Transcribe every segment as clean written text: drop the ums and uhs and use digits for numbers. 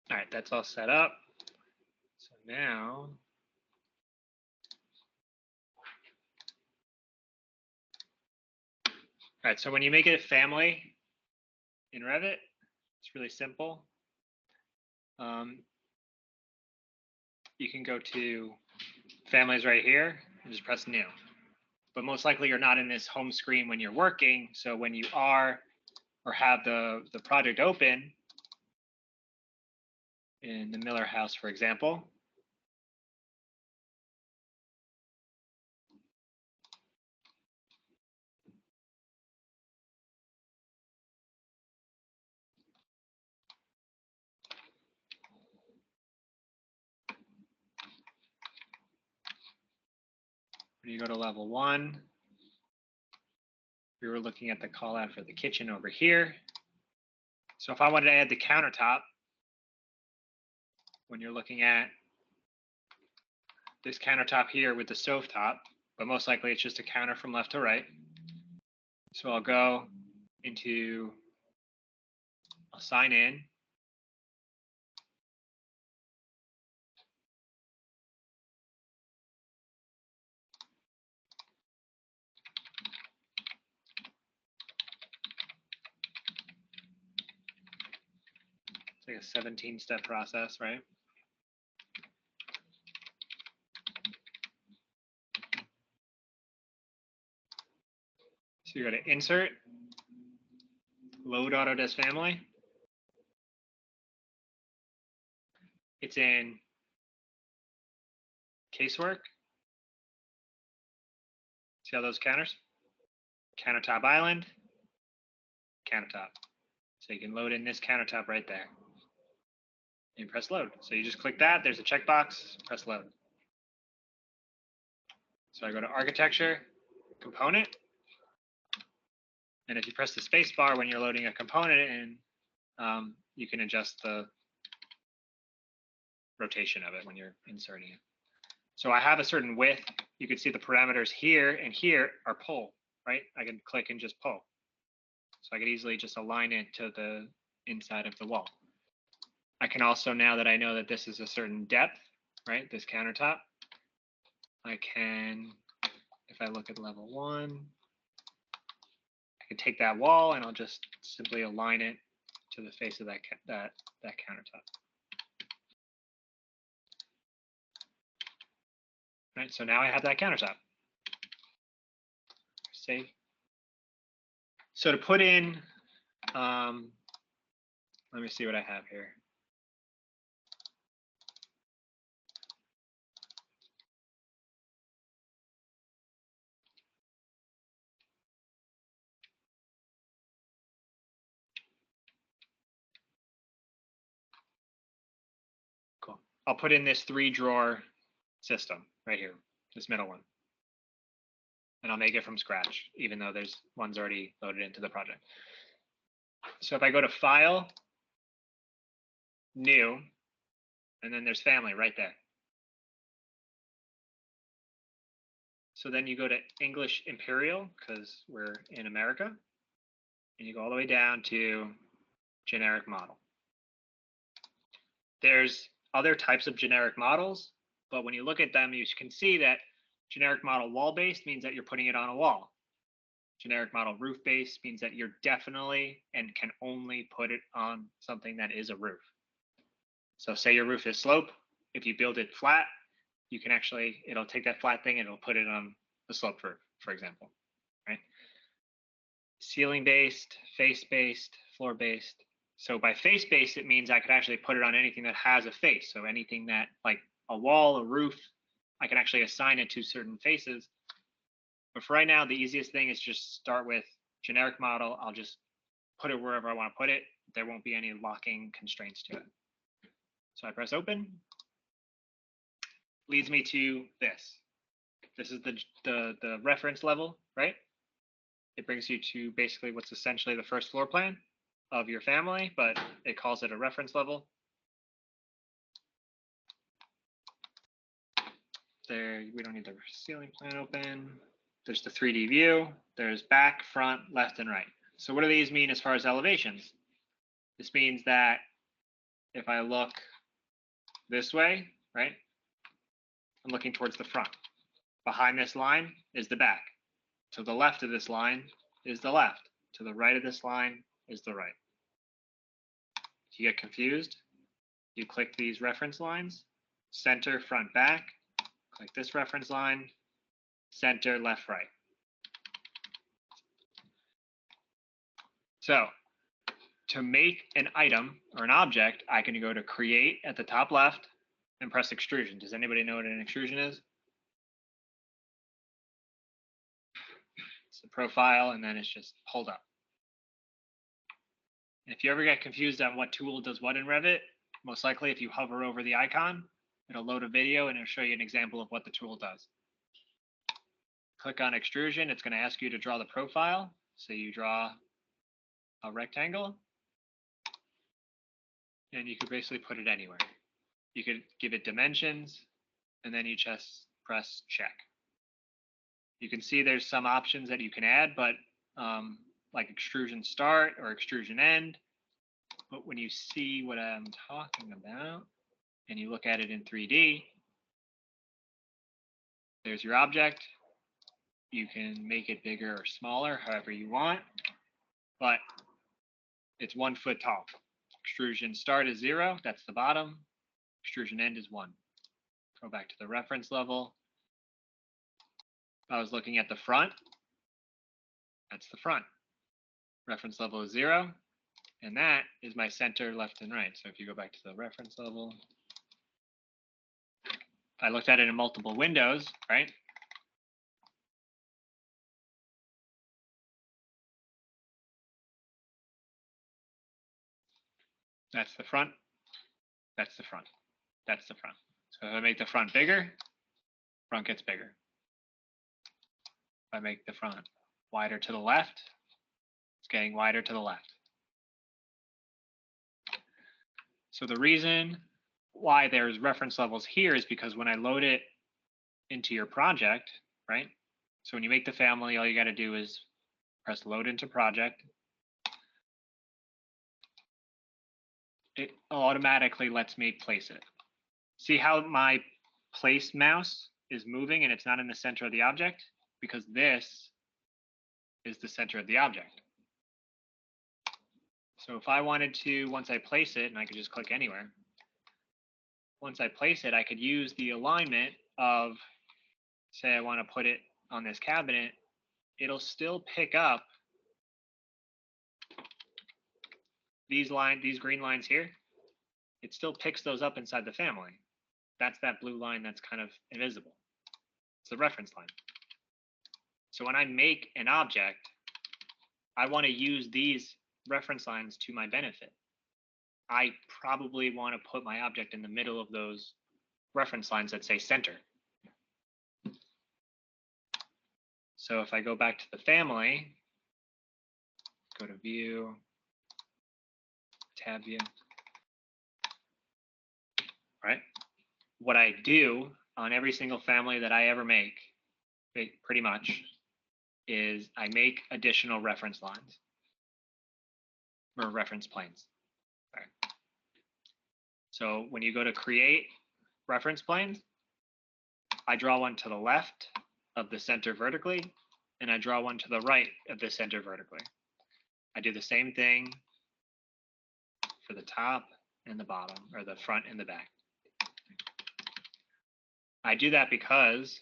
All right, that's all set up. So now, all right, so when you make it a family in Revit, it's really simple. You can go to families right here and just press new. But most likely you're not in this home screen when you're working. So when you are or have the project open in the Miller house, for example, when you go to level 1, we were looking at the call out for the kitchen over here. So if I wanted to add the countertop, when you're looking at this countertop here with the stove top, but most likely it's just a counter from left to right. So I'll go into, I'll sign in. It's like a 17-step process, right? So you go to Insert, Load Autodesk Family. It's in Casework. See all those counters? Countertop Island, countertop. So you can load in this countertop right there. And press load. So you just click that, there's a checkbox, press load. So I go to Architecture, Component. And if you press the space bar when you're loading a component in, you can adjust the rotation of it when you're inserting it. So I have a certain width. You can see the parameters here and here are pull, right? I can click and just pull. So I could easily just align it to the inside of the wall. I can also, now that I know that this is a certain depth, right, this countertop, I can, if I look at level 1, I can take that wall and I'll just simply align it to the face of that countertop. Right, so now I have that countertop. Save. So to put in, let me see what I have here. Cool. I'll put in this 3-drawer system right here, this middle one. And I'll make it from scratch, even though there's ones already loaded into the project. So if I go to File, New, and then there's Family right there. So then you go to English Imperial, because we're in America, and you go all the way down to Generic Model. There's other types of generic models, but when you look at them, you can see that generic model wall-based means that you're putting it on a wall. Generic model roof-based means that you're definitely and can only put it on something that is a roof. So say your roof is slope, if you build it flat, you can actually, it'll take that flat thing and it'll put it on the slope roof, for example, right? Ceiling-based, face-based, floor-based. So by face-based, it means I could actually put it on anything that has a face. So anything that, like a wall, a roof, I can actually assign it to certain faces. But for right now, the easiest thing is just start with generic model. I'll just put it wherever I want to put it. There won't be any locking constraints to it. So I press open. Leads me to this. This is the reference level, right? It brings you to basically what's essentially the first floor plan of your family, but it calls it a reference level. There, we don't need the ceiling plan open. There's the 3D view. There's back, front, left, and right. So what do these mean as far as elevations? This means that if I look this way, right, I'm looking towards the front. Behind this line is the back. To the left of this line is the left. To the right of this line is the right. If you get confused, you click these reference lines, center, front, back, click this reference line, center, left, right. So to make an item or an object, I can go to create at the top left and press extrusion. Does anybody know what an extrusion is? It's the profile, and then it's just pulled up. And if you ever get confused on what tool does what in Revit, most likely if you hover over the icon, it'll load a video and it'll show you an example of what the tool does. Click on extrusion. It's going to ask you to draw the profile. So you draw a rectangle, and you could basically put it anywhere. You could give it dimensions, and then you just press check. You can see there's some options that you can add, but like extrusion start or extrusion end. But when you see what I'm talking about and you look at it in 3D, there's your object. You can make it bigger or smaller, however you want, but it's 1 foot tall. Extrusion start is 0, that's the bottom. Extrusion end is 1. Go back to the reference level. If I was looking at the front, that's the front. Reference level is 0, and that is my center, left, and right. So if you go back to the reference level, if I looked at it in multiple windows, right? That's the front, that's the front, that's the front. So if I make the front bigger, front gets bigger. If I make the front wider to the left, it's getting wider to the left. So the reason why there's reference levels here is because when I load it into your project, right? So when you make the family, all you got to do is press load into project. It automatically lets me place it. See how my place mouse is moving and it's not in the center of the object? Because this is the center of the object. So if I wanted to, once I place it, and I could just click anywhere, once I place it, I could use the alignment of, say I want to put it on this cabinet, it'll still pick up these green lines here. It still picks those up inside the family. That's that blue line that's kind of invisible. It's the reference line. So when I make an object, I want to use these reference lines to my benefit. I probably want to put my object in the middle of those reference lines that say center. So if I go back to the family, go to view, tab view, right? What I do on every single family that I ever make, pretty much, is I make additional reference lines or reference planes. Right. So when you go to create reference planes, I draw one to the left of the center vertically, and I draw one to the right of the center vertically. I do the same thing for the top and the bottom, or the front and the back. I do that because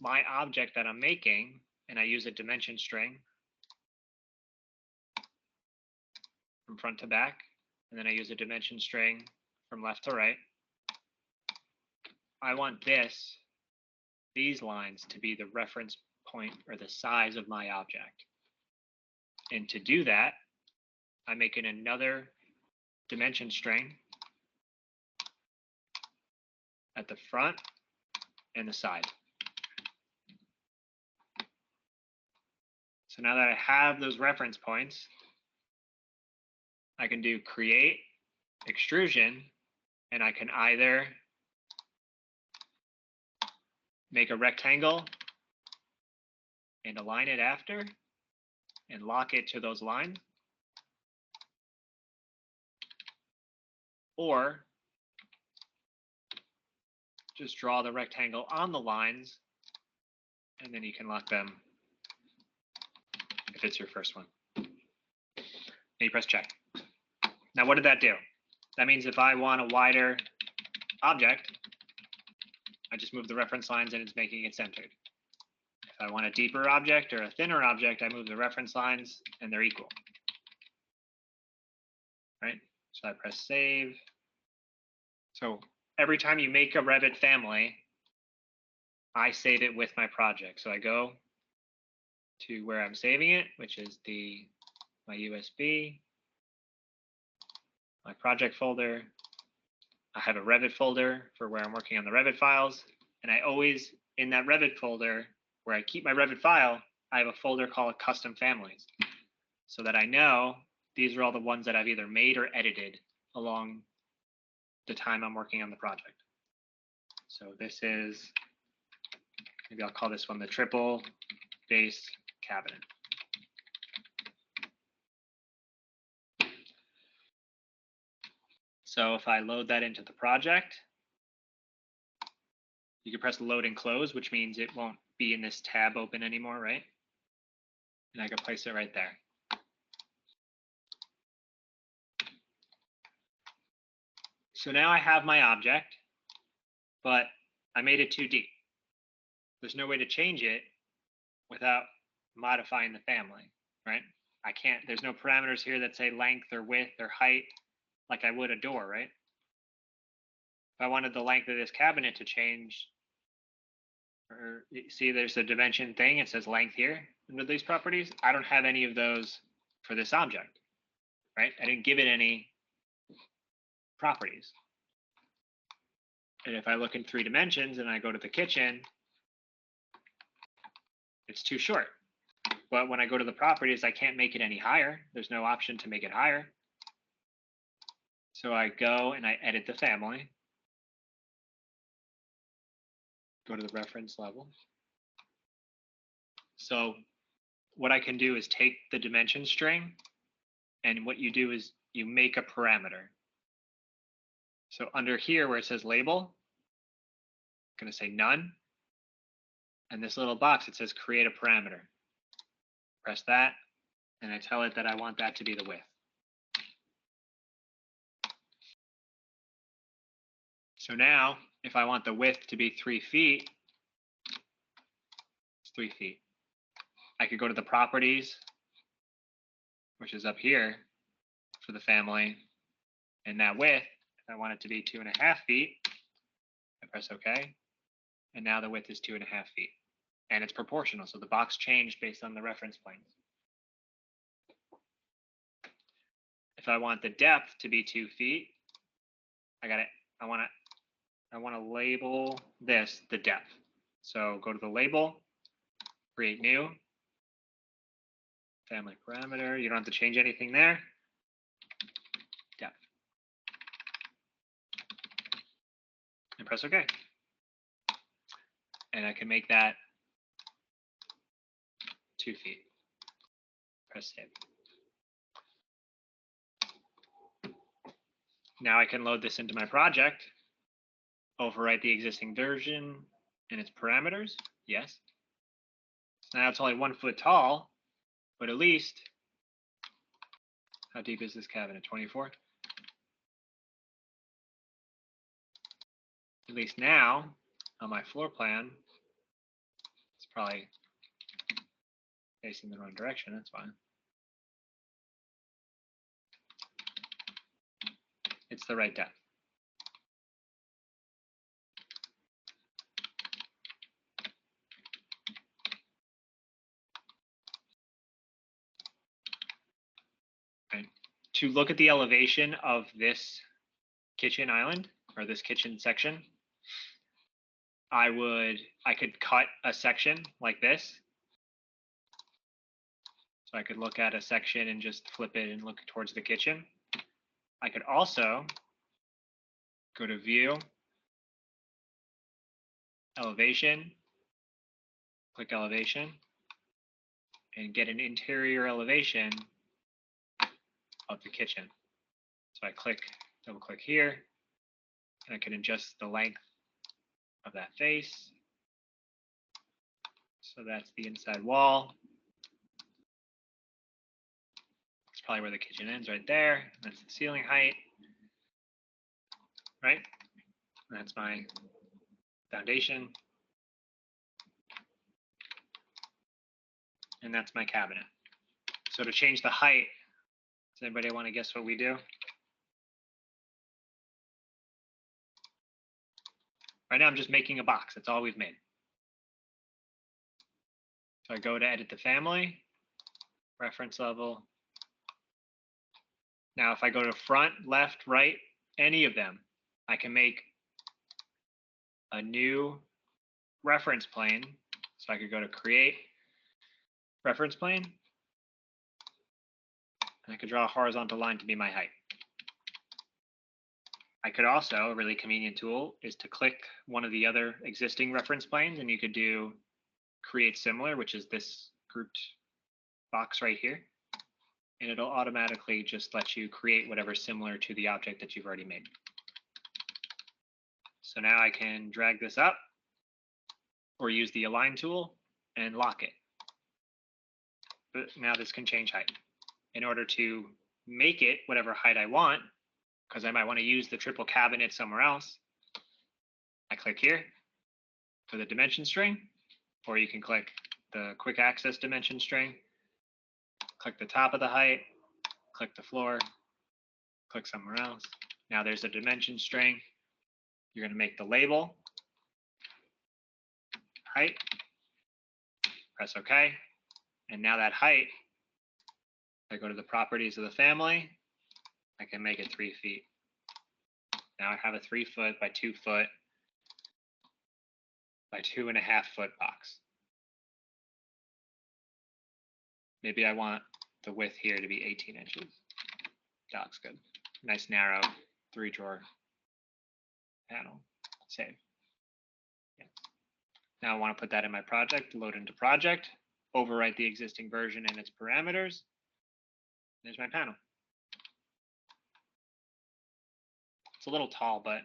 my object that I'm making, and I use a dimension string from front to back, and then I use a dimension string from left to right. I want these lines to be the reference point or the size of my object. And to do that, I make another dimension string at the front and the side. So now that I have those reference points, I can do create, extrusion, and I can either make a rectangle and align it after and lock it to those lines. or just draw the rectangle on the lines, and then you can lock them if it's your first one. And you press check. Now, what did that do? That means if I want a wider object, I just move the reference lines and it's making it centered. If I want a deeper object or a thinner object, I move the reference lines and they're equal. Right? So I press save. So every time you make a Revit family, I save it with my project. So I go to where I'm saving it, which is my USB, my project folder. I have a Revit folder for where I'm working on the Revit files. And I always, in that Revit folder, where I keep my Revit file, I have a folder called custom families, so that I know these are all the ones that I've either made or edited along the time I'm working on the project. So this is, maybe I'll call this one the triple base cabinet. So if I load that into the project, you can press load and close, which means it won't be in this tab open anymore, right? And I can place it right there. So now I have my object, but I made it too deep. There's no way to change it without modifying the family, right? I can't, there's no parameters here that say length or width or height like I would a door, right? If I wanted the length of this cabinet to change, or see there's a dimension thing, it says length here under these properties. I don't have any of those for this object, right? I didn't give it any properties. And if I look in 3 dimensions and I go to the kitchen, it's too short. But when I go to the properties, I can't make it any higher. There's no option to make it higher. So I go and I edit the family. Go to the reference level. So what I can do is take the dimension string, and what you do is you make a parameter. So under here where it says label, I'm going to say none. And this little box, it says create a parameter. Press that, and I tell it that I want that to be the width. So now, if I want the width to be 3 feet, it's 3 feet. I could go to the properties, which is up here for the family, and that width, if I want it to be 2.5 feet, I press OK, and now the width is 2.5 feet, and it's proportional, so the box changed based on the reference planes. If I want the depth to be 2 feet, I want to label this the depth. So go to the label, create new, family parameter. You don't have to change anything there. Depth. And press OK. And I can make that 2 feet. Press save. Now I can load this into my project, overwrite the existing version and its parameters. Yes. So now it's only 1 foot tall, but at least, how deep is this cabinet? 24? At least now, on my floor plan, it's probably facing the wrong direction. That's fine. It's the right depth. Okay. To look at the elevation of this kitchen island or this kitchen section, I could cut a section like this. So I could look at a section and just flip it and look towards the kitchen. I could also go to view, elevation, click elevation, and get an interior elevation of the kitchen. So I click Double click here, and I can adjust the length of that face. So that's the inside wall. That's probably where the kitchen ends, right there. That's the ceiling height, right? That's my foundation. And that's my cabinet. So to change the height, does anybody want to guess what we do? Right now I'm just making a box. That's all we've made. So I go to edit the family, reference level. Now if I go to front, left, right, any of them, I can make a new reference plane. So I could go to create reference plane. And I could draw a horizontal line to be my height. I could also, a really convenient tool is to click one of the other existing reference planes, and you could do create similar, which is this grouped box right here. And it'll automatically just let you create whatever similar to the object that you've already made. So now I can drag this up or use the align tool and lock it. But now this can change height. In order to make it whatever height I want, because I might want to use the triple cabinet somewhere else, I click here for the dimension string, or you can click the quick access dimension string, click the top of the height, click the floor, click somewhere else. Now there's a dimension string. You're going to make the label, height, press OK. And now that height, if I go to the properties of the family, I can make it 3 feet. Now I have a 3 foot by 2 foot by 2.5 foot box. Maybe I want the width here to be 18 inches. That looks good. Nice narrow 3-drawer panel. Save. Yeah. Now I want to put that in my project, load into project, overwrite the existing version and its parameters. There's my panel. It's a little tall, but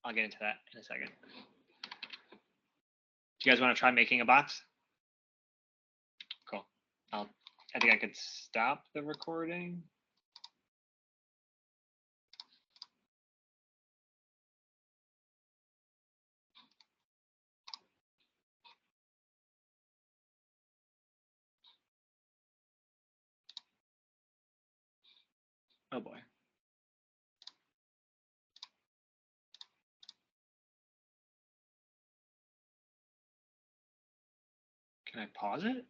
I'll get into that in a second. Do you guys want to try making a box? Cool. I think I could stop the recording. Oh boy. Can I pause it?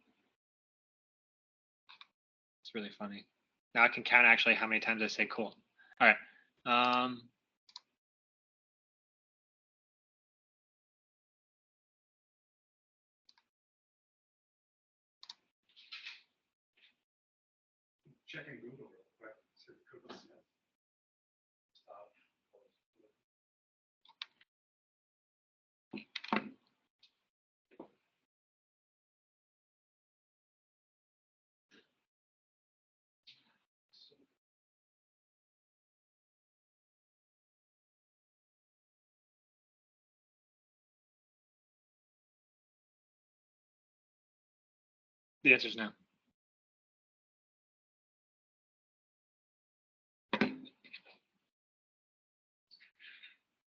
It's really funny. Now I can count actually how many times I say cool. All right. Checking Google real quick. See if Google Smith. Stop. The answer is no.